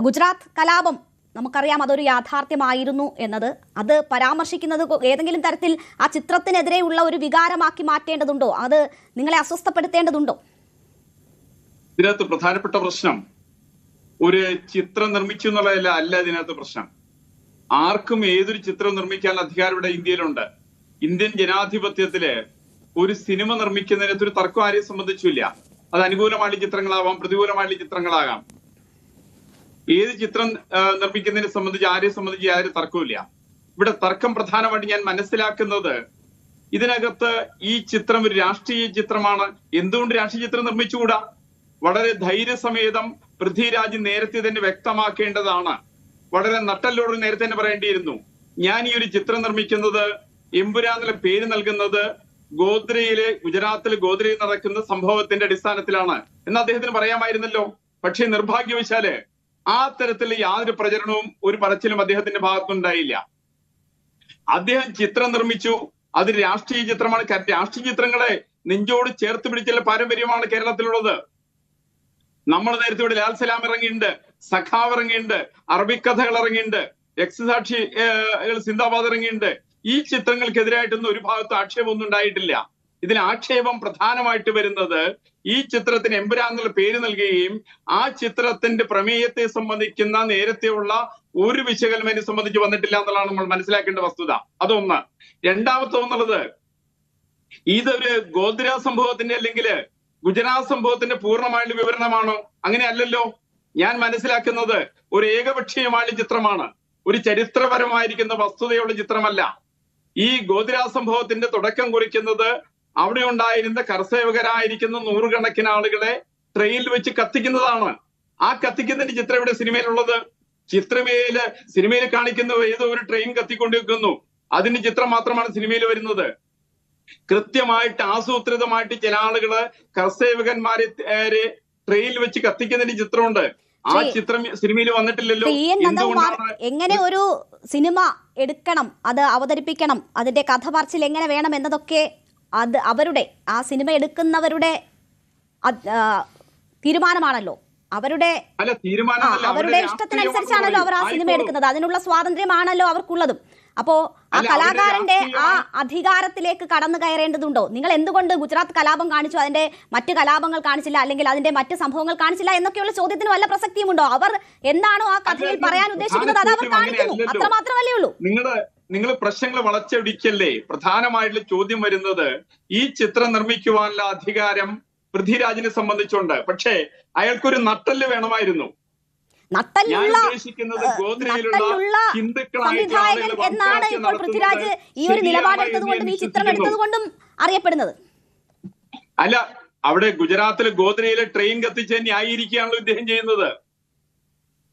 ഗുജറാത്ത് കലാപം നമുക്കറിയാം അതൊരു യാഥാർത്ഥ്യമായിരുന്നു എന്നത്. അത് പരാമർശിക്കുന്നത് ഏതെങ്കിലും തരത്തിൽ ആ ചിത്രത്തിനെതിരെയുള്ള ഒരു വികാരമാക്കി മാറ്റേണ്ടതുണ്ടോ? അത് നിങ്ങളെ അസ്വസ്ഥപ്പെടുത്തേണ്ടതുണ്ടോ? ഇതിനകത്ത് പ്രധാനപ്പെട്ട പ്രശ്നം ഒരു ചിത്രം നിർമ്മിച്ചു എന്നുള്ളതല്ല അല്ല ഇതിനകത്ത് പ്രശ്നം. ആർക്കും ഏതൊരു ചിത്രം നിർമ്മിക്കാൻ അധികാരം ഇവിടെ ഇന്ത്യയിലുണ്ട്. ഇന്ത്യൻ ജനാധിപത്യത്തില് ഒരു സിനിമ നിർമ്മിക്കുന്നതിനകത്ത് ഒരു തർക്കം ആരെയും സംബന്ധിച്ചില്ല. അത് അനുകൂലമായ ചിത്രങ്ങളാവാം, പ്രതികൂലമായ ചിത്രങ്ങളാകാം. ഏത് ചിത്രം നിർമ്മിക്കുന്നതിനെ സംബന്ധിച്ച് ആരെയും സംബന്ധിച്ച് യാതൊരു തർക്കമില്ല. ഇവിടെ തർക്കം പ്രധാനമായിട്ട് ഞാൻ മനസ്സിലാക്കുന്നത് ഇതിനകത്ത് ഈ ചിത്രം ഒരു രാഷ്ട്രീയ ചിത്രമാണ്. എന്തുകൊണ്ട് രാഷ്ട്രീയ ചിത്രം നിർമ്മിച്ചുകൂടാ? വളരെ ധൈര്യസമേതം പൃഥ്വിരാജ് നേരത്തെ തന്നെ വ്യക്തമാക്കേണ്ടതാണ്. വളരെ നട്ടലോട് നേരത്തെ തന്നെ പറയേണ്ടിയിരുന്നു, ഞാൻ ഈ ഒരു ചിത്രം നിർമ്മിക്കുന്നത് എമ്പുരാന്നുള്ള പേര് നൽകുന്നത് ഗുജറാത്തിലെ ഗോദ്രയിൽ നടക്കുന്ന സംഭവത്തിന്റെ അടിസ്ഥാനത്തിലാണ് എന്ന് അദ്ദേഹത്തിന് പറയാമായിരുന്നല്ലോ. പക്ഷേ നിർഭാഗ്യവശാല് ആ തരത്തിലുള്ള യാതൊരു പ്രചരണവും ഒരു പറച്ചിലും അദ്ദേഹത്തിന്റെ ഭാഗത്തുണ്ടായില്ല. അദ്ദേഹം ചിത്രം നിർമ്മിച്ചു, അത് രാഷ്ട്രീയ ചിത്രമാണ്. രാഷ്ട്രീയ ചിത്രങ്ങളെ നെഞ്ചോട് ചേർത്ത് പിടിച്ചുള്ള പാരമ്പര്യമാണ് കേരളത്തിലുള്ളത്. നമ്മൾ നേരത്തെ ഇവിടെ ലാൽ സലാം ഇറങ്ങിയിട്ടുണ്ട്, സഖാവ് ഇറങ്ങിയിട്ടുണ്ട്, അറബിക്കഥകൾ ഇറങ്ങിയിട്ടുണ്ട്, രക്തസാക്ഷി സിന്ദാബാദ് ഇറങ്ങിയിട്ടുണ്ട്. ഈ ചിത്രങ്ങൾക്കെതിരായിട്ടൊന്നും ഒരു ഭാഗത്തും ആക്ഷേപമൊന്നും ഉണ്ടായിട്ടില്ല. ഇതിൽ ആക്ഷേപം പ്രധാനമായിട്ട് വരുന്നത് ഈ ചിത്രത്തിന് എമ്പുരാൻ എന്നുള്ള പേര് നൽകുകയും ആ ചിത്രത്തിന്റെ പ്രമേയത്തെ സംബന്ധിക്കുന്ന നേരത്തെയുള്ള ഒരു വിശകലനം സംബന്ധിച്ച് വന്നിട്ടില്ല എന്നുള്ളതാണ് നമ്മൾ മനസ്സിലാക്കേണ്ട വസ്തുത. അതൊന്ന്. രണ്ടാമത്തെ ഒന്നുള്ളത്, ഇതൊരു ഗോദ്ര സംഭവത്തിന്റെ അല്ലെങ്കിൽ ഗുജറാത്ത് സംഭവത്തിന്റെ പൂർണ്ണമായുള്ള വിവരണമാണോ? അങ്ങനെ അല്ലല്ലോ. ഞാൻ മനസ്സിലാക്കുന്നത് ഒരു ഏകപക്ഷീയമായ ചിത്രമാണ്, ഒരു ചരിത്രപരമായിരിക്കുന്ന വസ്തുതയുള്ള ചിത്രമല്ല. ഈ ഗോദ്ര സംഭവത്തിന്റെ തുടക്കം കുറിക്കുന്നത് അവിടെ ഉണ്ടായിരുന്ന കർസേവകരായിരിക്കുന്ന നൂറുകണക്കിന് ആളുകളെ ട്രെയിനിൽ വെച്ച് കത്തിക്കുന്നതാണ്. ആ കത്തിക്കുന്നതിന്റെ ചിത്രം ഇവിടെ സിനിമയിലുള്ളത്. സിനിമയിൽ കാണിക്കുന്ന ഏതോ ഒരു ട്രെയിൻ കത്തിക്കൊണ്ട് വെക്കുന്നു, അതിന്റെ ചിത്രം മാത്രമാണ് സിനിമയിൽ വരുന്നത്. കൃത്യമായിട്ട് ആസൂത്രിതമായിട്ട് ചില ആളുകള് കർസേവകന്മാരെ ട്രെയിനിൽ വെച്ച് കത്തിക്കുന്നതിന്റെ ചിത്രമുണ്ട്. ആ ചിത്രം സിനിമയിൽ വന്നിട്ടില്ലല്ലോ. എങ്ങനെ ഒരു സിനിമ എടുക്കണം, അത് അവതരിപ്പിക്കണം, അതിന്റെ കഥ പറച്ചിൽ എങ്ങനെ വേണം എന്നതൊക്കെ അത് അവരുടെ ആ സിനിമ എടുക്കുന്നവരുടെ തീരുമാനമാണല്ലോ. അവരുടെ ഇഷ്ടത്തിനനുസരിച്ചാണല്ലോ അവർ ആ സിനിമ എടുക്കുന്നത്. അതിനുള്ള സ്വാതന്ത്ര്യമാണല്ലോ അവർക്കുള്ളതും. അപ്പോ ആ കലാകാരന്റെ ആ അധികാരത്തിലേക്ക് കടന്നു കയറേണ്ടതുണ്ടോ? നിങ്ങൾ എന്തുകൊണ്ട് ഗുജറാത്ത് കലാപം കാണിച്ചു, അതിന്റെ മറ്റ് കലാപങ്ങൾ കാണിച്ചില്ല, അല്ലെങ്കിൽ അതിന്റെ മറ്റ് സംഭവങ്ങൾ കാണിച്ചില്ല എന്നൊക്കെയുള്ള ചോദ്യത്തിന് വല്ല പ്രസക്തിയുമുണ്ടോ? അവർ എന്താണോ ആ കഥയിൽ പറയാൻ ഉദ്ദേശിക്കുന്നത് അത് അവർ കാണിക്കുന്നു, അത്രമാത്രമല്ലേ ഉള്ളൂ. നിങ്ങൾ പ്രശ്നങ്ങൾ വളച്ചൊടിക്കല്ലേ. പ്രധാനമായിട്ടുള്ള ചോദ്യം വരുന്നത് ഈ ചിത്രം നിർമ്മിക്കുവാനുള്ള അധികാരം പൃഥ്വിരാജിനെ സംബന്ധിച്ചുണ്ട്. പക്ഷേ അയാൾക്കൊരു നട്ടല് വേണമായിരുന്നു. സംവിധായകൻ എന്നാണ് ഇപ്പോൾ പൃഥ്വിരാജ് ഈ ഒരു നിലപാടെടുത്തതുകൊണ്ടും ഈ ചിത്രം എടുത്തതുകൊണ്ടും അറിയപ്പെടുന്നത്. അല്ല, അവിടെ ഗുജറാത്തിലെ ഗോദ്രയിലെ ട്രെയിൻ കത്തിച്ച് ന്യായീകരിക്കുകയാണല്ലോ ഇദ്ദേഹം ചെയ്യുന്നത്.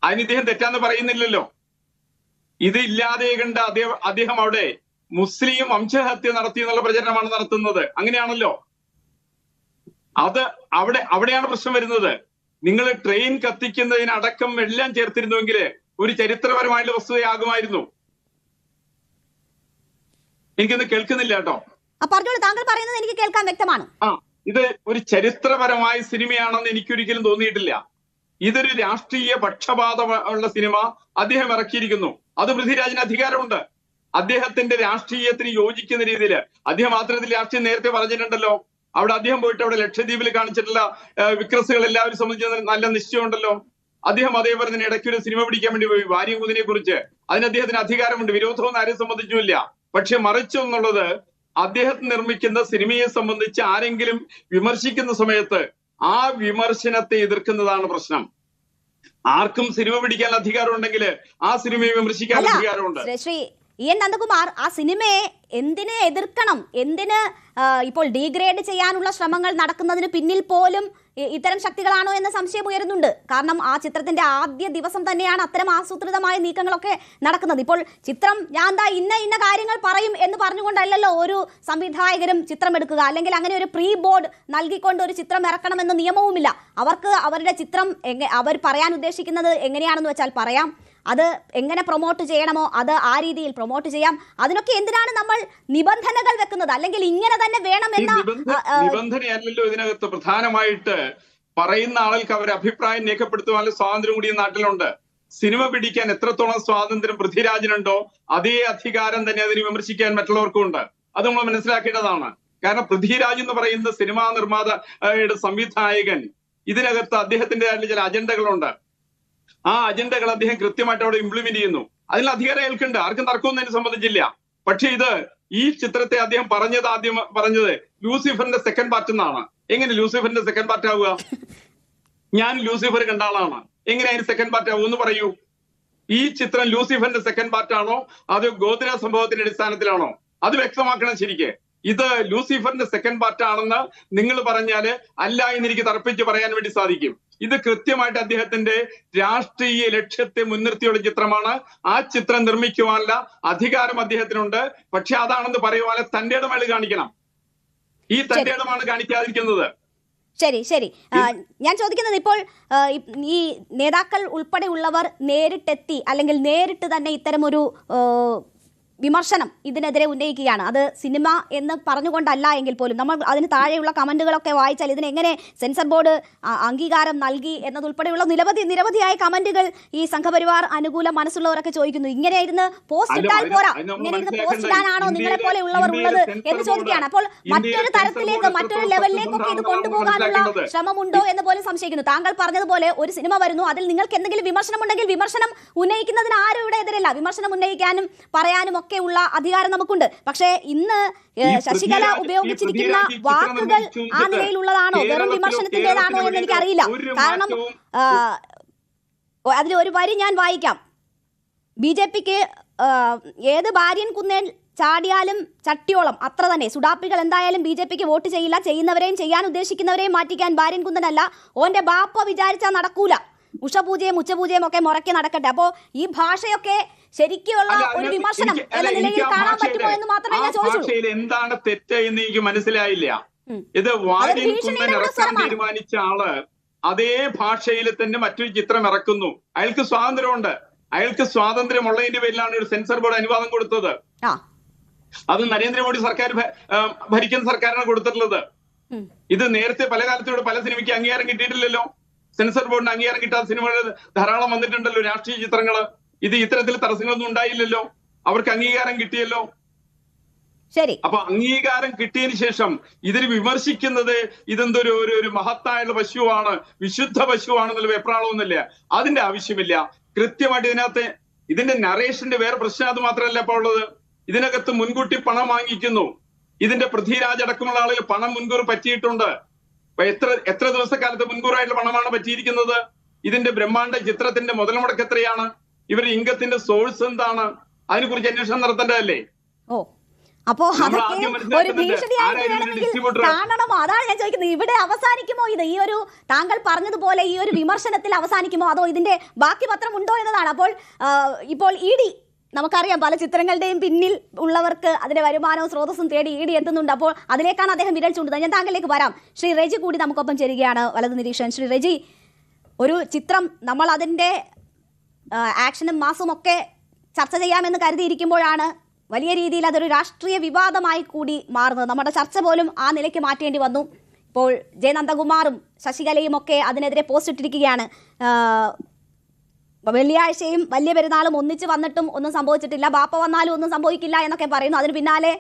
അതിന് ഇദ്ദേഹം തെറ്റാന്ന് പറയുന്നില്ലല്ലോ. ഇത് ഇല്ലാതെ കണ്ട അദ്ദേഹം അവിടെ മുസ്ലിം വംശഹത്യ നടത്തി എന്നുള്ള പ്രചരണമാണ് നടത്തുന്നത്. അങ്ങനെയാണല്ലോ. അത് അവിടെയാണ് പ്രശ്നം വരുന്നത്. നിങ്ങൾ ട്രെയിൻ കത്തിക്കുന്നതിനടക്കം എല്ലാം ചേർത്തിരുന്നുവെങ്കിൽ ഒരു ചരിത്രപരമായിട്ടുള്ള വസ്തുതയാകുമായിരുന്നു. എനിക്കൊന്ന് കേൾക്കുന്നില്ല കേട്ടോ. താങ്കൾ പറയുന്നത് എനിക്ക് കേൾക്കാൻ വ്യക്തമാണ്. ഇത് ഒരു ചരിത്രപരമായ സിനിമയാണെന്ന് എനിക്കൊരിക്കലും തോന്നിയിട്ടില്ല. ഇതൊരു രാഷ്ട്രീയ പക്ഷപാതമുള്ള സിനിമ അദ്ദേഹം ഇറക്കിയിരിക്കുന്നു. അത് പൃഥ്വിരാജിന് അധികാരമുണ്ട്. അദ്ദേഹത്തിന്റെ രാഷ്ട്രീയത്തിന് യോജിക്കുന്ന രീതിയിൽ അദ്ദേഹം മാത്രത്തിൽ രാഷ്ട്രീയം നേരത്തെ പറഞ്ഞിട്ടുണ്ടല്ലോ. അവിടെ അദ്ദേഹം പോയിട്ട് അവിടെ ലക്ഷദ്വീപിൽ കാണിച്ചിട്ടുള്ള വിക്രസുകൾ എല്ലാവരും സംബന്ധിച്ച് നല്ല നിശ്ചയമുണ്ടല്ലോ. അദ്ദേഹം അതേപോലെ തന്നെ ഇടയ്ക്കൊരു സിനിമ പിടിക്കാൻ വേണ്ടി പോയി വാര്യം കുതിനെ കുറിച്ച്. അതിന് അദ്ദേഹത്തിന് അധികാരമുണ്ട്. വിരോധമൊന്നും ആരെയും സംബന്ധിച്ചുമില്ല. പക്ഷെ മറിച്ചെന്നുള്ളത്, അദ്ദേഹം നിർമ്മിക്കുന്ന സിനിമയെ സംബന്ധിച്ച് ആരെങ്കിലും വിമർശിക്കുന്ന സമയത്ത് ആ വിമർശനത്തെ എതിർക്കുന്നതാണ് പ്രശ്നം. ആർക്കും സിനിമ പിടിക്കാൻ അധികാരം ഉണ്ടെങ്കിൽ ആ സിനിമയെ വിമർശിക്കാൻ അധികാരമുണ്ട്. ശ്രീ എൻ നന്ദകുമാർ, ആ സിനിമയെ എന്തിന് എതിർക്കണം? എന്തിന് ഇപ്പോൾ ഡീഗ്രേഡ് ചെയ്യാനുള്ള ശ്രമങ്ങൾ നടക്കുന്നതിന് പിന്നിൽ പോലും ഇത്തരം ശക്തികളാണോ എന്ന സംശയം ഉയരുന്നുണ്ട്. കാരണം ആ ചിത്രത്തിന്റെ ആദ്യ ദിവസം തന്നെയാണ് അത്തരം ആസൂത്രിതമായ നീക്കങ്ങളൊക്കെ നടക്കുന്നത്. ഇപ്പോൾ ചിത്രം ഞാൻ ഇന്ന കാര്യങ്ങൾ പറയും എന്ന് പറഞ്ഞുകൊണ്ടല്ലല്ലോ ഒരു സംവിധായകരും ചിത്രം എടുക്കുക. അല്ലെങ്കിൽ അങ്ങനെ ഒരു പ്രീ ബോർഡ് നൽകിക്കൊണ്ട് ഒരു ചിത്രം ഇറക്കണമെന്ന നിയമവുമില്ല. അവർക്ക് അവരുടെ ചിത്രം അവർ പറയാൻ ഉദ്ദേശിക്കുന്നത് എങ്ങനെയാണെന്ന് വെച്ചാൽ പറയാം. അത് എങ്ങനെ പ്രൊമോട്ട് ചെയ്യണമോ അത് ആ രീതിയിൽ പ്രൊമോട്ട് ചെയ്യാം. അതിനൊക്കെ എന്തിനാണ് നമ്മൾ നിബന്ധനകൾ വെക്കുന്നത്? അല്ലെങ്കിൽ ഇങ്ങനെ തന്നെ വേണമെന്ന നിബന്ധനയല്ലല്ലോ ഇതിനകത്ത്. പ്രധാനമായിട്ട് പറയുന്ന ആൾക്ക് അവരുടെ അഭിപ്രായം രേഖപ്പെടുത്തുവാനുള്ള സ്വാതന്ത്ര്യം കൂടി നാട്ടിലുണ്ട്. സിനിമ പിടിക്കാൻ എത്രത്തോളം സ്വാതന്ത്ര്യം പൃഥ്വിരാജിനുണ്ടോ അതേ അധികാരം തന്നെ അതിന് വിമർശിക്കാൻ മറ്റുള്ളവർക്കും ഉണ്ട്. അത് നമ്മൾ മനസ്സിലാക്കേണ്ടതാണ്. കാരണം പൃഥ്വിരാജ് എന്ന് പറയുന്ന സിനിമാ നിർമ്മാതയുടെ സംവിധായകൻ, ഇതിനകത്ത് അദ്ദേഹത്തിൻ്റെതായിട്ടുള്ള ചില അജണ്ടകളുണ്ട്. ആ അജണ്ടകൾ അദ്ദേഹം കൃത്യമായിട്ട് അവിടെ ഇംപ്ലിമെന്റ് ചെയ്യുന്നു. അതിൽ അധികാരം അയാൾക്കുണ്ട്, ആർക്കും തർക്കമൊന്നും അതിനെ സംബന്ധിച്ചില്ല. പക്ഷെ ഈ ചിത്രത്തെ അദ്ദേഹം ആദ്യം പറഞ്ഞത് ലൂസിഫറിന്റെ സെക്കൻഡ് പാർട്ട് എന്നാണ്. എങ്ങനെ ലൂസിഫറിന്റെ സെക്കൻഡ് പാർട്ട് ആവുക? ഞാൻ ലൂസിഫർ കണ്ട ആളാണ്, എങ്ങനെ അതിന് സെക്കൻഡ് പാർട്ട് ആവും എന്ന് പറയൂ. ഈ ചിത്രം ലൂസിഫറിന്റെ സെക്കൻഡ് പാർട്ട് ആണോ അതോ ഗോദ്ര സംഭവത്തിന്റെ അടിസ്ഥാനത്തിലാണോ? അത് വ്യക്തമാക്കണം ശരിക്ക്. ഇത് ലൂസിഫറിന്റെ സെക്കൻഡ് പാർട്ട് ആണെന്ന് നിങ്ങൾ പറഞ്ഞാല് അല്ല എന്ന് എനിക്ക് തർപ്പിച്ച് പറയാൻ വേണ്ടി സാധിക്കും. ഇത് കൃത്യമായിട്ട് അദ്ദേഹത്തിന്റെ രാഷ്ട്രീയ ലക്ഷ്യത്തെ മുൻനിർത്തിയുള്ള ചിത്രമാണ്. ആ ചിത്രം നിർമ്മിക്കുവാനുള്ള അധികാരം അദ്ദേഹത്തിനുണ്ട്. പക്ഷെ അതാണെന്ന് പറയുവാൻ തന്റെ ഇടമേള് കാണിക്കണം. ഈ തന്റെ ഇടമാണ് കാണിക്കാതിരിക്കുന്നത്. ശരി ശരി, ഞാൻ ചോദിക്കുന്നത് ഇപ്പോൾ ഈ നേതാക്കൾ ഉൾപ്പെടെയുള്ളവർ നേരിട്ടെത്തി അല്ലെങ്കിൽ നേരിട്ട് തന്നെ ഇത്തരമൊരു വിമർശനം ഇതിനെതിരെ ഉന്നയിക്കുകയാണ്. അത് സിനിമ എന്ന് പറഞ്ഞുകൊണ്ടല്ല എങ്കിൽ പോലും നമ്മൾ അതിന് താഴെയുള്ള കമന്റുകളൊക്കെ വായിച്ചാൽ ഇതിനെങ്ങനെ സെൻസർ ബോർഡ് അംഗീകാരം നൽകി എന്നതുൾപ്പെടെയുള്ള നിരവധിയായ കമന്റുകൾ ഈ സംഘപരിവാർ അനുകൂല മനസ്സുള്ളവരൊക്കെ ചോദിക്കുന്നു. ഇങ്ങനെ ഇരുന്ന് പോസ്റ്റ് ഇട്ടാൽ പോരാ, ഇങ്ങനെ ഇരുന്ന് പോസ്റ്റ് ഇടാനാണോ നിങ്ങളെ പോലെ ഉള്ളവർ ഉള്ളത് എന്ന് ചോദിക്കുകയാണ്. അപ്പോൾ മറ്റൊരു തരത്തിലേക്ക് മറ്റൊരു ലെവലിലേക്കൊക്കെ ഇത് കൊണ്ടുപോകാനുള്ള ശ്രമമുണ്ടോ എന്ന് പോലും സംശയിക്കുന്നു. താങ്കൾ പറഞ്ഞതുപോലെ ഒരു സിനിമ വരുന്നു, അതിൽ നിങ്ങൾക്ക് എന്തെങ്കിലും വിമർശനം ഉണ്ടെങ്കിൽ വിമർശനം ഉന്നയിക്കുന്നതിന് ആരും ഇവിടെ എതിരല്ല. വിമർശനം ഉന്നയിക്കാനും പറയാനും ഒക്കെ ഉള്ള അധികാരം നമുക്കുണ്ട്. പക്ഷേ ഇന്ന് ശശികല ഉപയോഗിച്ചിരിക്കുന്ന വാക്കുകൾ ആ നിലയിലുള്ളതാണോ, വെറും വിമർശനത്തിൻ്റെതാണോ എന്ന് എനിക്കറിയില്ല. കാരണം അതിൽ ഒരു വരി ഞാൻ വായിക്കാം. BJPക്ക് ഏത് ഭാര്യൻ കുന്നേൽ ചാടിയാലും ചട്ടിയോളം അത്ര തന്നെ. സുഡാപ്പികൾ എന്തായാലും BJPക്ക് വോട്ട് ചെയ്യില്ല. ചെയ്യുന്നവരെയും ചെയ്യാൻ ഉദ്ദേശിക്കുന്നവരെയും മാറ്റിക്കാൻ ഭാര്യൻ കുന്നനല്ല. ഓന്റെ ബാപ്പ വിചാരിച്ചാൽ നടക്കൂല. ഉഷപൂജയും ഉച്ചപൂജയും ഒക്കെ മുറക്കി നടക്കട്ടെ. അപ്പോ ഈ ഭാഷയൊക്കെ ശരിക്കുള്ള ഒരു വിമർശനം എന്ന നിലയിൽ കാണാൻ പറ്റുമോ എന്ന് മാത്രമേ ഞാൻ ചോദിച്ചുള്ളൂ. എന്താണ് തെറ്റ് എന്ന് എനിക്ക് മനസ്സിലായില്ല. ഇത് വാര്യൻ കുന്നൻ ഇറക്കാൻ തീരുമാനിച്ച ആള് അതേ ഭാഷയിൽ തന്നെ മറ്റൊരു ചിത്രം ഇറക്കുന്നു. അയാൾക്ക് സ്വാതന്ത്ര്യമുണ്ട്. അയാൾക്ക് സ്വാതന്ത്ര്യമുള്ളതിന്റെ പേരിലാണ് ഒരു സെൻസർ ബോർഡ് അനുവാദം കൊടുത്തത്. അത് നരേന്ദ്രമോദി സർക്കാർ ഭരിക്കുന്ന സർക്കാരാണ് കൊടുത്തിട്ടുള്ളത്. ഇത് നേരത്തെ പല കാലത്തോട് പല സിനിമയ്ക്ക് അംഗീകാരം കിട്ടിയിട്ടില്ലല്ലോ. സെൻസർ ബോർഡിന് അംഗീകാരം കിട്ടാത്ത സിനിമകൾ ധാരാളം വന്നിട്ടുണ്ടല്ലോ, രാഷ്ട്രീയ ചിത്രങ്ങള്. ഇത് ഇത്തരത്തിൽ തടസ്സങ്ങളൊന്നും ഉണ്ടായില്ലല്ലോ, അവർക്ക് അംഗീകാരം കിട്ടിയല്ലോ. ശരി, അപ്പൊ അംഗീകാരം കിട്ടിയതിന് ശേഷം ഇതിന് വിമർശിക്കുന്നത് ഇതെന്തൊരു ഒരു മഹത്തായുള്ള പശുവാണ്, വിശുദ്ധ പശുവാണെന്നുള്ള വെപ്രാളമൊന്നുമില്ല. അതിന്റെ ആവശ്യമില്ല. കൃത്യമായിട്ട് ഇതിന്റെ നറേഷന്റെ വേറെ പ്രശ്നം അത് മാത്രമല്ല ഇപ്പൊ ഉള്ളത്. ഇതിനകത്ത് മുൻകൂട്ടി പണം വാങ്ങിക്കുന്നു. ഇതിന്റെ പൃഥ്വിരാജ് അടക്കമുള്ള ആളുകൾ പണം മുൻകൂർ പറ്റിയിട്ടുണ്ട്. എത്ര ദിവസക്കാലത്ത് മുൻകൂറായിട്ടുള്ള പണമാണ് പറ്റിയിരിക്കുന്നത്? ഇതിന്റെ ബ്രഹ്മാണ്ഡ ചിത്രത്തിന്റെ മുതൽ മുടക്ക് എത്രയാണ്? ഇവരുടെ ഇൻകത്തിന്റെ സോഴ്സ് എന്താണ്? അതിനെക്കുറിച്ച് അന്വേഷണം നടത്തേണ്ടതല്ലേ? അപ്പോ ഒരു ഭീഷണിയായി കാണണമോ? അതാണ് ഞാൻ ചോദിക്കുന്നത്. ഇവിടെ അവസാനിക്കുമോ ഇത്? ഈ ഒരു താങ്കൾ പറഞ്ഞതുപോലെ ഈ ഒരു വിമർശനത്തിൽ അവസാനിക്കുമോ, അതോ ഇതിന്റെ ബാക്കി പത്രം ഉണ്ടോ എന്നതാണ്. അപ്പോൾ ഇപ്പോൾ ED നമുക്കറിയാം, പല ചിത്രങ്ങളുടെയും പിന്നിൽ ഉള്ളവർക്ക് അതിന്റെ വരുമാനവും സ്രോതസ്സും തേടി ED എത്തുന്നുണ്ട്. അപ്പോൾ അതിലേക്കാണ് അദ്ദേഹം വിരൽ ചൂണ്ടുന്നത്. ഞാൻ താങ്കളിലേക്ക് വരാം. ശ്രീ റെജി കൂടി നമുക്കൊപ്പം ചേരുകയാണ്, വലത് നിരീക്ഷകൻ. ശ്രീ റെജി, ഒരു ചിത്രം നമ്മൾ അതിന്റെ ആക്ഷനും മാസും ഒക്കെ ചർച്ച ചെയ്യാമെന്ന് കരുതിയിരിക്കുമ്പോഴാണ് വലിയ രീതിയിൽ അതൊരു രാഷ്ട്രീയ വിവാദമായി കൂടി മാറുന്നത്. നമ്മുടെ ചർച്ച പോലും ആ നിലയ്ക്ക് മാറ്റേണ്ടി വന്നു. ഇപ്പോൾ ജയനന്ദകുമാറും ശശികലയും ഒക്കെ അതിനെതിരെ പോസ്റ്റ് ഇട്ടിരിക്കുകയാണ്. വെള്ളിയാഴ്ചയും വലിയ പെരുന്നാളും ഒന്നിച്ച് വന്നിട്ടും ഒന്നും സംഭവിച്ചിട്ടില്ല, ബാപ്പ വന്നാലും ഒന്നും സംഭവിക്കില്ല എന്നൊക്കെ പറയുന്നു. അതിന് പിന്നാലെ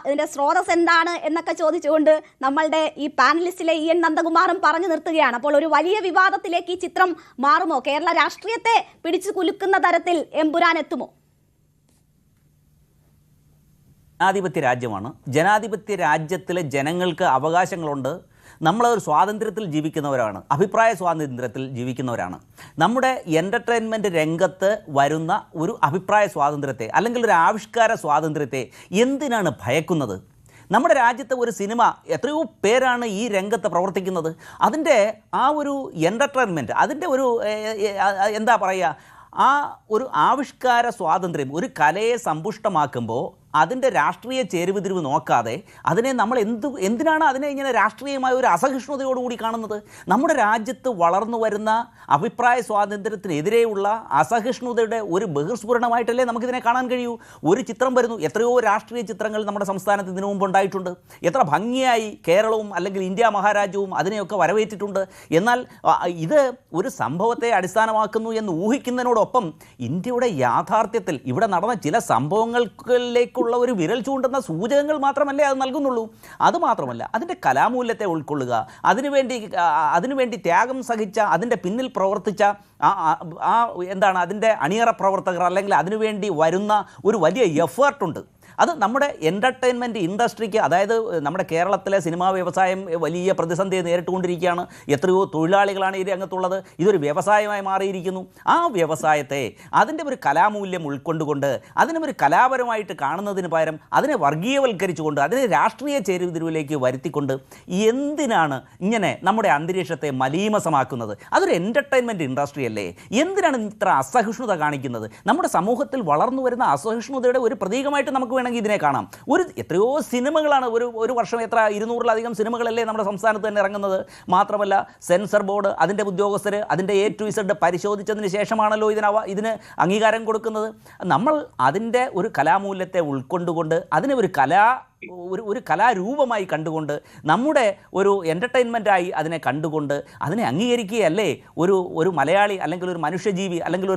ഇതിന്റെ സ്രോതസ് എന്താണ് എന്നൊക്കെ ചോദിച്ചുകൊണ്ട് നമ്മളുടെ ഈ പാനലിസ്റ്റിലെ EN നന്ദകുമാറും പറഞ്ഞു നിർത്തുകയാണ്. അപ്പോൾ ഒരു വലിയ വിവാദത്തിലേക്ക് ഈ ചിത്രം മാറുമോ? കേരള രാഷ്ട്രീയത്തെ പിടിച്ചു കുലുക്കുന്ന തരത്തിൽ എമ്പുരാൻ എത്തുമോ? ജനാധിപത്യ രാജ്യമാണ്. ജനാധിപത്യ രാജ്യത്തിലെ ജനങ്ങൾക്ക് അവകാശങ്ങളുണ്ട്. നമ്മളൊരു സ്വാതന്ത്ര്യത്തിൽ ജീവിക്കുന്നവരാണ്, അഭിപ്രായ സ്വാതന്ത്ര്യത്തിൽ ജീവിക്കുന്നവരാണ്. നമ്മുടെ എൻ്റർടൈൻമെൻറ്റ് രംഗത്ത് വരുന്ന ഒരു അഭിപ്രായ സ്വാതന്ത്ര്യത്തെ അല്ലെങ്കിൽ ഒരു ആവിഷ്കാര സ്വാതന്ത്ര്യത്തെ എന്തിനാണ് ഭയക്കുന്നത്? നമ്മുടെ രാജ്യത്തെ ഒരു സിനിമ, എത്രയോ പേരാണ് ഈ രംഗത്ത് പ്രവർത്തിക്കുന്നത്. അതിൻ്റെ ആ ഒരു എൻ്റർടൈൻമെൻറ്റ്, അതിൻ്റെ ഒരു എന്താ പറയുക, ആ ഒരു ആവിഷ്കാര സ്വാതന്ത്ര്യം ഒരു കലയെ സമ്പുഷ്ടമാക്കുമ്പോൾ അതിൻ്റെ രാഷ്ട്രീയ ചേരുവതിരിവ് നോക്കാതെ അതിനെ നമ്മൾ എന്തിനാണ് അതിനെ ഇങ്ങനെ രാഷ്ട്രീയമായ ഒരു അസഹിഷ്ണുതയോടുകൂടി കാണുന്നത്? നമ്മുടെ രാജ്യത്ത് വളർന്നു വരുന്ന അഭിപ്രായ സ്വാതന്ത്ര്യത്തിനെതിരെയുള്ള അസഹിഷ്ണുതയുടെ ഒരു ബഹിർസ്ഫുരണമായിട്ടല്ലേ നമുക്കിതിനെ കാണാൻ കഴിയൂ. ഒരു ചിത്രം വരുന്നു, എത്രയോ രാഷ്ട്രീയ ചിത്രങ്ങൾ നമ്മുടെ സംസ്ഥാനത്ത് ഇതിനു മുമ്പ് ഉണ്ടായിട്ടുണ്ട്. എത്ര ഭംഗിയായി കേരളവും അല്ലെങ്കിൽ ഇന്ത്യ മഹാരാജ്യവും അതിനെയൊക്കെ വരവേറ്റിട്ടുണ്ട്. എന്നാൽ ഇത് ഒരു സംഭവത്തെ അടിസ്ഥാനമാക്കുന്നു എന്ന് ഊഹിക്കുന്നതിനോടൊപ്പം ഇന്ത്യയുടെ യാഥാർത്ഥ്യത്തിൽ ഇവിടെ നടന്ന ചില സംഭവങ്ങളിലേക്കുള്ള ഒരു വിരൽ ചൂണ്ടുന്ന സൂചകങ്ങൾ മാത്രമല്ലേ അത് നൽകുന്നുള്ളൂ. അതുമാത്രമല്ല, അതിൻ്റെ കലാമൂല്യത്തെ ഉൾക്കൊള്ളുക, അതിനുവേണ്ടി ത്യാഗം സഹിച്ച, അതിൻ്റെ പിന്നിൽ പ്രവർത്തിച്ച എന്താണ് അതിൻ്റെ അണിയറ പ്രവർത്തകർ, അല്ലെങ്കിൽ അതിനുവേണ്ടി വരുന്ന ഒരു വലിയ എഫേർട്ടുണ്ട്. അത് നമ്മുടെ എൻ്റർടൈൻമെൻറ്റ് ഇൻഡസ്ട്രിക്ക്, അതായത് നമ്മുടെ കേരളത്തിലെ സിനിമാ വ്യവസായം വലിയ പ്രതിസന്ധിയെ നേരിട്ടുകൊണ്ടിരിക്കുകയാണ്. എത്രയോ തൊഴിലാളികളാണ് ഈ രംഗത്തുള്ളത്. ഇതൊരു വ്യവസായമായി മാറിയിരിക്കുന്നു. ആ വ്യവസായത്തെ അതിൻ്റെ ഒരു കലാമൂല്യം ഉൾക്കൊണ്ടുകൊണ്ട് അതിനെ ഒരു കലാപരമായിട്ട് കാണുന്നതിന് പകരം അതിനെ വർഗീയവൽക്കരിച്ചുകൊണ്ട് അതിനെ രാഷ്ട്രീയ ചേരുതിരിവിലേക്ക് വരുത്തിക്കൊണ്ട് എന്തിനാണ് ഇങ്ങനെ നമ്മുടെ അന്തരീക്ഷത്തെ മലീമസമാക്കുന്നത്? അതൊരു എൻ്റർടൈൻമെൻറ്റ് ഇൻഡസ്ട്രി അല്ലേ? എന്തിനാണ് ഇത്ര അസഹിഷ്ണുത കാണിക്കുന്നത്? നമ്മുടെ സമൂഹത്തിൽ വളർന്നു വരുന്ന അസഹിഷ്ണുതയുടെ ഒരു പ്രതീകമായിട്ട് നമുക്ക് വേണമെങ്കിൽ ഇതിനെ കാണാം. എത്രയോ സിനിമകളാണ് ഒരു വർഷം 200-ലധികം സിനിമകളല്ലേ നമ്മുടെ സംസ്ഥാനത്ത് തന്നെ ഇറങ്ങുന്നത്. മാത്രമല്ല സെൻസർ ബോർഡ് അതിൻ്റെ ഉദ്യോഗസ്ഥർ അതിൻ്റെ A to Z പരിശോധിച്ചതിന് ശേഷമാണല്ലോ ഇതിന് അംഗീകാരം കൊടുക്കുന്നത്. നമ്മൾ അതിൻ്റെ ഒരു കലാമൂല്യത്തെ ഉൾക്കൊണ്ടുകൊണ്ട് അതിനെ ഒരു കലാരൂപമായി കണ്ടുകൊണ്ട് നമ്മുടെ ഒരു എൻ്റർടൈൻമെൻറ്റായി അതിനെ കണ്ടുകൊണ്ട് അതിനെ അംഗീകരിക്കുകയല്ലേ ഒരു മലയാളി അല്ലെങ്കിൽ ഒരു മനുഷ്യജീവി അല്ലെങ്കിൽ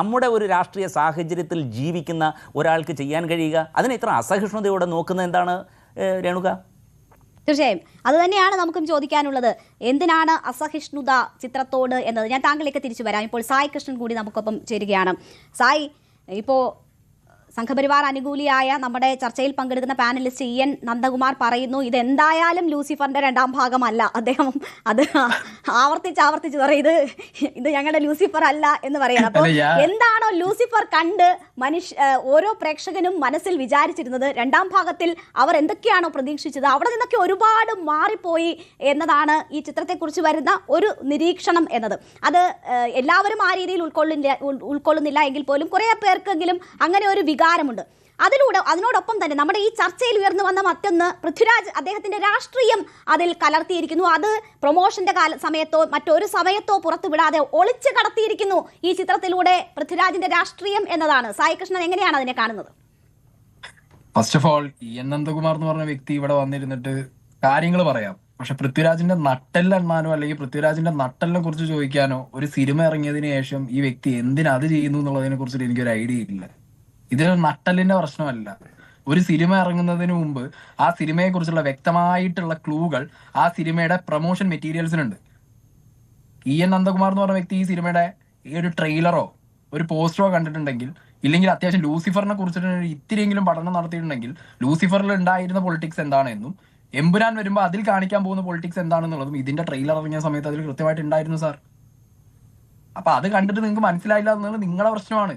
നമ്മുടെ ഒരു രാഷ്ട്രീയ സാഹചര്യത്തിൽ ജീവിക്കുന്ന ഒരാൾക്ക് ചെയ്യാൻ കഴിയുക? അതിനെ ഇത്ര അസഹിഷ്ണുതയോടെ നോക്കുന്നത് എന്താണ് രേണുക? തീർച്ചയായും അത് തന്നെയാണ് നമുക്കും ചോദിക്കാനുള്ളത്. എന്തിനാണ് അസഹിഷ്ണുത ചിത്രത്തോട് എന്നത്? ഞാൻ താങ്കളിലേക്ക് തിരിച്ചു വരാം. ഇപ്പോൾ സായി കൃഷ്ണൻ കൂടി നമുക്കൊപ്പം ചേരുകയാണ്. സായി, ഇപ്പോൾ സംഘപരിവാർ അനുകൂലിയായ നമ്മുടെ ചർച്ചയിൽ പങ്കെടുക്കുന്ന പാനലിസ്റ്റ് EN നന്ദകുമാർ പറയുന്നു, ഇതെന്തായാലും ലൂസിഫറിന്റെ 2ാം ഭാഗമല്ല. അദ്ദേഹം അത് ആവർത്തിച്ച് പറയും, ഇത് ഞങ്ങളുടെ ലൂസിഫർ അല്ല എന്ന് പറയണം. അപ്പോൾ എന്താണോ ലൂസിഫർ കണ്ട് ഓരോ പ്രേക്ഷകനും മനസ്സിൽ വിചാരിച്ചിരുന്നത്, 2ാം ഭാഗത്തിൽ അവർ എന്തൊക്കെയാണോ പ്രതീക്ഷിച്ചത് അവിടെ നിന്നൊക്കെ ഒരുപാട് മാറിപ്പോയി എന്നതാണ് ഈ ചിത്രത്തെക്കുറിച്ച് വരുന്ന ഒരു നിരീക്ഷണം എന്നത്. അത് എല്ലാവരും ആ രീതിയിൽ ഉൾക്കൊള്ളുന്നില്ല എങ്കിൽ പോലും കുറേ പേർക്കെങ്കിലും അങ്ങനെ ഒരു വികാരമുണ്ട്. അതിനോടൊപ്പം തന്നെ നമ്മുടെ ഈ ചർച്ചയിൽ ഉയർന്നു വന്ന മറ്റൊന്ന്, പൃഥ്വിരാജ് അദ്ദേഹത്തിന്റെ രാഷ്ട്രീയം അതിൽ കലർത്തിയിരിക്കുന്നു. അത് പ്രൊമോഷന്റെ സമയത്തോ മറ്റൊരു സമയത്തോ പുറത്തുവിടാതെ ഒളിച്ചു കടത്തിയിരിക്കുന്നു ഈ ചിത്രത്തിലൂടെ പൃഥ്വിരാജിന്റെ രാഷ്ട്രീയം എന്നതാണ്. സായി കൃഷ്ണൻ എങ്ങനെയാണ് അതിനെ കാണുന്നത്? First of all, EN Nandakumar എന്ന് പറഞ്ഞ വ്യക്തി ഇവിടെ വന്നിരുന്നിട്ട് കാര്യങ്ങൾ പറയാം. പക്ഷെ പൃഥ്വിരാജിന്റെ നട്ടെല്ലെണ്ണാനോ അല്ലെങ്കിൽ പൃഥ്വിരാജിന്റെ നട്ടെല്ലിനെ കുറിച്ച് ചോദിക്കാനോ ഒരു സിനിമ ഇറങ്ങിയതിനു ശേഷം ഈ വ്യക്തി എന്തിനത് ചെയ്യുന്നു എന്നുള്ളതിനെ കുറിച്ചിട്ട് എനിക്കൊരു ഐഡിയ ഇല്ല. ഇതിലൊരു നട്ടലിന്റെ പ്രശ്നമല്ല. ഒരു സിനിമ ഇറങ്ങുന്നതിന് മുമ്പ് ആ സിനിമയെ കുറിച്ചുള്ള വ്യക്തമായിട്ടുള്ള ക്ലൂകൾ ആ സിനിമയുടെ പ്രൊമോഷൻ മെറ്റീരിയൽസിനുണ്ട്. EN നന്ദകുമാർ എന്ന് പറഞ്ഞ വ്യക്തി ഈ സിനിമയുടെ ഒരു ട്രെയിലറോ ഒരു പോസ്റ്ററോ കണ്ടിട്ടുണ്ടെങ്കിൽ, ഇല്ലെങ്കിൽ അത്യാവശ്യം ലൂസിഫറിനെ കുറിച്ചിട്ട് ഇത്തിരിയെങ്കിലും പഠനം നടത്തിയിട്ടുണ്ടെങ്കിൽ ലൂസിഫറിൽ ഉണ്ടായിരുന്ന പൊളിറ്റിക്സ് എന്താണെന്നും എമ്പുരാൻ വരുമ്പോൾ അതിൽ കാണിക്കാൻ പോകുന്ന പൊളിറ്റിക്സ് എന്താണെന്നുള്ളതും ഇതിന്റെ ട്രെയിലർ ഇറങ്ങിയ സമയത്ത് അതിൽ കൃത്യമായിട്ട് ഉണ്ടായിരുന്നു സാർ. അപ്പൊ അത് കണ്ടിട്ട് നിങ്ങൾക്ക് മനസ്സിലായില്ല എന്നുള്ളത് നിങ്ങളുടെ പ്രശ്നമാണ്.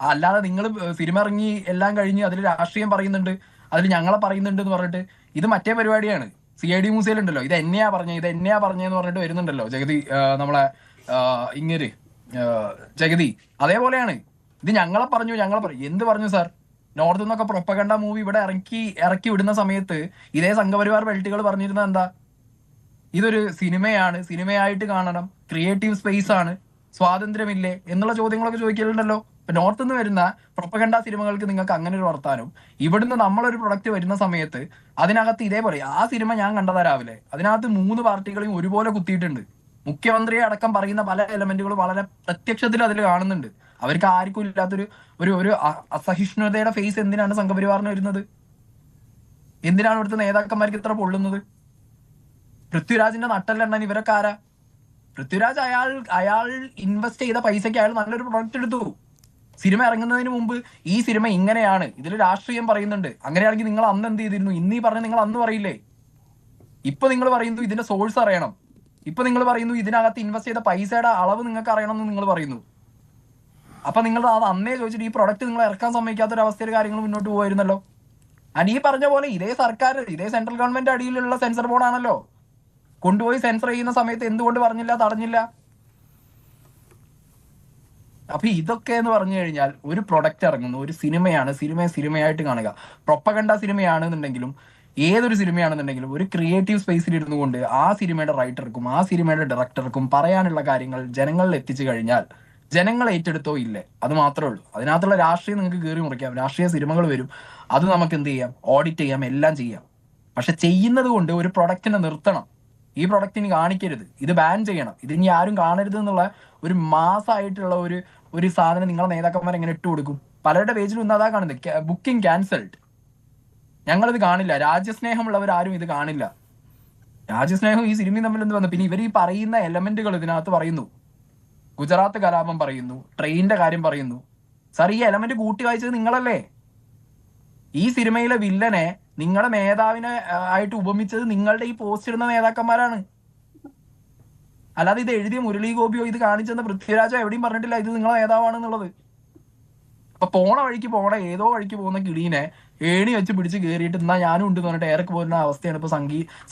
അല്ലാതെ നിങ്ങൾ സിനിമ ഇറങ്ങി എല്ലാം കഴിഞ്ഞ് അതിൽ രാഷ്ട്രീയം പറയുന്നുണ്ട്, അതിൽ ഞങ്ങളെ പറയുന്നുണ്ട് എന്ന് പറഞ്ഞിട്ട് ഇത് മറ്റേ പരിപാടിയാണ്. CID മ്യൂസിയലുണ്ടല്ലോ, ഇത് എന്നെയാ പറഞ്ഞെന്ന് പറഞ്ഞിട്ട് വരുന്നുണ്ടല്ലോ ജഗതി, നമ്മളെ ജഗതി. അതേപോലെയാണ് ഇത് ഞങ്ങളെ പറഞ്ഞു എന്ത് പറഞ്ഞു സാർ? നോർത്ത് നിന്നൊക്കെ പ്രൊപ്പഗണ്ട മൂവി ഇവിടെ ഇറക്കി വിടുന്ന സമയത്ത് ഇതേ സംഘപരിവാർ ബെൽറ്റുകൾ പറഞ്ഞിരുന്നത് എന്താ? ഇതൊരു സിനിമയായിട്ട് കാണണം, ക്രിയേറ്റീവ് സ്പേസ് ആണ്, സ്വാതന്ത്ര്യമില്ലേ എന്നുള്ള ചോദ്യങ്ങളൊക്കെ ചോദിക്കലുണ്ടല്ലോ. നോർത്ത് നിന്ന് വരുന്ന പ്രൊപ്പഗണ്ട സിനിമകൾക്ക് നിങ്ങൾക്ക് അങ്ങനെ ഒരു വർത്താനം, ഇവിടുന്ന് നമ്മളൊരു പ്രൊഡക്റ്റ് വരുന്ന സമയത്ത് അതിനകത്ത് ഇതേപോലെ ആ സിനിമ ഞാൻ കണ്ടതാ രാവിലെ, അതിനകത്ത് 3 പാർട്ടികളെയും ഒരുപോലെ കുത്തിയിട്ടുണ്ട്. മുഖ്യമന്ത്രിയെ അടക്കം പറയുന്ന പല എലമെന്റുകളും വളരെ പ്രത്യക്ഷത്തിൽ അതിൽ കാണുന്നുണ്ട്. അവർക്ക് ആർക്കും ഇല്ലാത്തൊരു ഒരു അസഹിഷ്ണുതയുടെ ഫേസ് എന്തിനാണ് സംഘപരിവാറിന് വരുന്നത്? എന്തിനാണ് ഇവിടുത്തെ നേതാക്കന്മാർക്ക് ഇത്ര പൊള്ളുന്നത്? പൃഥ്വിരാജിന്റെ നട്ടെല്ലെണ്ണൻ ഇവരൊക്കെ ആരാ? പൃഥ്വിരാജ് അയാൾ ഇൻവെസ്റ്റ് ചെയ്ത പൈസയ്ക്ക് അയാൾ നല്ലൊരു പ്രൊഡക്റ്റ് എടുത്തു. സിനിമ ഇറങ്ങുന്നതിന് മുമ്പ് ഈ സിനിമ ഇങ്ങനെയാണ്, ഇതിൽ രാഷ്ട്രീയം പറയുന്നുണ്ട്. അങ്ങനെയാണെങ്കിൽ നിങ്ങൾ അന്ന് എന്ത് ചെയ്തിരുന്നു? ഇന്നീ പറഞ്ഞ നിങ്ങൾ അന്ന് പറയില്ലേ? ഇപ്പൊ നിങ്ങൾ പറയുന്നു ഇതിന്റെ സോഴ്സ് അറിയണം, ഇപ്പൊ നിങ്ങൾ പറയുന്നു ഇതിനകത്ത് ഇൻവെസ്റ്റ് ചെയ്ത പൈസയുടെ അളവ് നിങ്ങൾക്ക് അറിയണം എന്ന് നിങ്ങൾ പറയുന്നു. അപ്പൊ നിങ്ങൾ അത് അന്നേ ചോദിച്ചിട്ട് ഈ പ്രൊഡക്റ്റ് നിങ്ങൾ ഇറക്കാൻ സമ്മതിക്കാത്തൊരവസ്ഥയിൽ കാര്യങ്ങൾ മുന്നോട്ട് പോകുമായിരുന്നല്ലോ. ഈ പറഞ്ഞ പോലെ ഇതേ സർക്കാർ, ഇതേ സെൻട്രൽ ഗവൺമെന്റ് അടിയിലുള്ള സെൻസർ ബോർഡ് ആണല്ലോ കൊണ്ടുപോയി സെൻസർ ചെയ്യുന്ന സമയത്ത് എന്തുകൊണ്ട് പറഞ്ഞില്ല, തടഞ്ഞില്ല? അപ്പൊ ഇതൊക്കെ എന്ന് പറഞ്ഞു കഴിഞ്ഞാൽ ഒരു പ്രൊഡക്റ്റ് ഇറങ്ങുന്നു, ഒരു സിനിമയാണ്, സിനിമയെ സിനിമയായിട്ട് കാണുക. പ്രൊപ്പഗണ്ട സിനിമയാണെന്നുണ്ടെങ്കിലും ഏതൊരു സിനിമയാണെന്നുണ്ടെങ്കിലും ഒരു ക്രിയേറ്റീവ് സ്പേസിൽ ഇരുന്നു കൊണ്ട് ആ സിനിമയുടെ റൈറ്റർക്കും ആ സിനിമയുടെ ഡയറക്ടർക്കും പറയാനുള്ള കാര്യങ്ങൾ ജനങ്ങളിൽ എത്തിച്ചു കഴിഞ്ഞാൽ ജനങ്ങൾ ഏറ്റെടുത്തോ ഇല്ലേ, അത് മാത്രമേ ഉള്ളൂ. അതിനകത്തുള്ള രാഷ്ട്രീയം നിങ്ങൾക്ക് കയറി മുറിക്കാം, രാഷ്ട്രീയ സിനിമകൾ വരും, അത് നമുക്ക് എന്ത് ചെയ്യാം, ഓഡിറ്റ് ചെയ്യാം, എല്ലാം ചെയ്യാം. പക്ഷെ ചെയ്യുന്നത് കൊണ്ട് ഒരു പ്രൊഡക്റ്റിനെ നിർത്തണം. ഈ പ്രൊഡക്റ്റിന് കാണിക്കരുത്, ഇത് ബാൻ ചെയ്യണം, ഇത് ഇനി ആരും കാണരുത് എന്നുള്ള ഒരു മാസമായിട്ടുള്ള ഒരു സാധനം നിങ്ങളെ നേതാക്കന്മാർ എങ്ങനെ ഇട്ട് കൊടുക്കും? പലരുടെ പേജിലും ഇന്ന് അതാ കാണുന്നത്, ബുക്കിംഗ് ക്യാൻസൽഡ്, ഞങ്ങളിത് കാണില്ല. രാജ്യസ്നേഹമുള്ളവർ ആരും ഇത് കാണില്ല. രാജ്യസ്നേഹം ഈ സിനിമയും തമ്മിൽ എന്ത് വന്നു? പിന്നെ ഇവർ ഈ പറയുന്ന എലമെന്റുകൾ ഇതിനകത്ത് പറയുന്നു, ഗുജറാത്ത് കലാപം പറയുന്നു, ട്രെയിനിന്റെ കാര്യം പറയുന്നു. സാർ, ഈ എലമെന്റ് കൂട്ടി വായിച്ചത് നിങ്ങളല്ലേ? ഈ സിനിമയിലെ വില്ലനെ നിങ്ങളുടെ നേതാവിനെ ആയിട്ട് ഉപമിച്ചത് നിങ്ങളുടെ ഈ പോസ്റ്റ് ഇടുന്ന നേതാക്കന്മാരാണ്. അല്ലാതെ ഇത് എഴുതിയ മുരളി ഗോപിയോ ഇത് കാണിച്ചെന്ന പൃഥ്വിരാജോ എവിടെയും പറഞ്ഞിട്ടില്ല ഇത് നിങ്ങളെ നേതാവാണെന്നുള്ളത്. അപ്പൊ പോണ ഏതോ വഴിക്ക് പോകുന്ന കിളീനെ ഏണി വെച്ച് പിടിച്ച് കയറിയിട്ട് എന്നാ ഞാനും ഉണ്ട് എന്ന് പറഞ്ഞിട്ട് ഏറെക്ക് പോകുന്ന അവസ്ഥയാണ് ഇപ്പൊ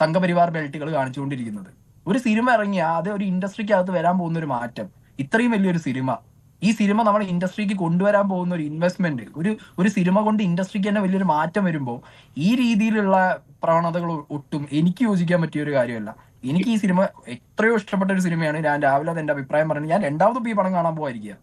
സംഘപരിവാർ ബെൽറ്റുകൾ കാണിച്ചുകൊണ്ടിരിക്കുന്നത്. ഒരു സിനിമ ഇറങ്ങിയ അത് ഒരു ഇൻഡസ്ട്രിക്കകത്ത് വരാൻ പോകുന്ന ഒരു മാറ്റം, ഇത്രയും വലിയൊരു സിനിമ, ഈ സിനിമ നമ്മുടെ ഇൻഡസ്ട്രിക്ക് കൊണ്ടുവരാൻ പോകുന്ന ഒരു ഇൻവെസ്റ്റ്മെന്റ്, ഒരു സിനിമ കൊണ്ട് ഇൻഡസ്ട്രിക്ക് തന്നെ വലിയൊരു മാറ്റം വരുമ്പോൾ ഈ രീതിയിലുള്ള പ്രവണതകൾ ഒട്ടും എനിക്ക് യോജിക്കാൻ പറ്റിയ ഒരു കാര്യമല്ല. എനിക്ക് ഈ സിനിമ എത്രയോ ഇഷ്ടപ്പെട്ട ഒരു സിനിമയാണ്. ഞാൻ രാവിലെ അത് എന്റെ അഭിപ്രായം പറഞ്ഞു, ഞാൻ രണ്ടാമതും ഈ പടം കാണാൻ പോകാതിരിക്കുക.